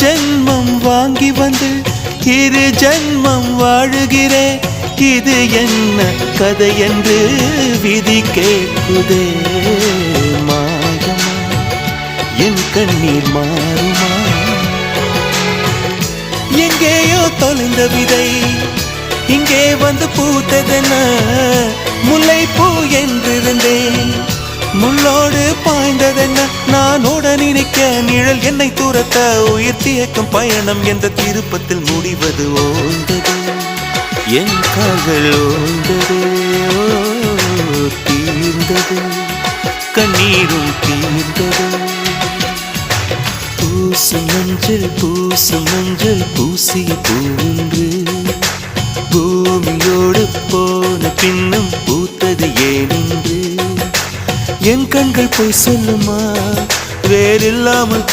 ஜென்மம் வாங்கி வந்து இரு ஜென்மம் வாழுகிறேன். இது என்ன கதை என்று விதி கேட்குதே. மாயமா என் கண்ணீர் மாறுமா? எங்கேயோ தொலைந்த விதை இங்கே வந்து பூத்ததென முல்லைப்பூ என்றிருந்தேன். முள்ளோடு பாய்ந்ததென்ன நானோட நினைக்க நிழல் என்னை துரத்த உயிர் தியக்கம் பயணம் என்ற திருப்பத்தில் முடிவது ஓய்ந்தது. என் கால்கள் ஓய்ந்தது, தீர்ந்தது, கண்ணீரும் தீர்ந்தது. பூசும் மஞ்சள் பூசும் மஞ்சள் பூசிய பூன்று பூமியோடு போன பின்னும் பூத்தது ஏனென்று என் கண்கள் போய் சொல்லுமா? வேறில்லாமல்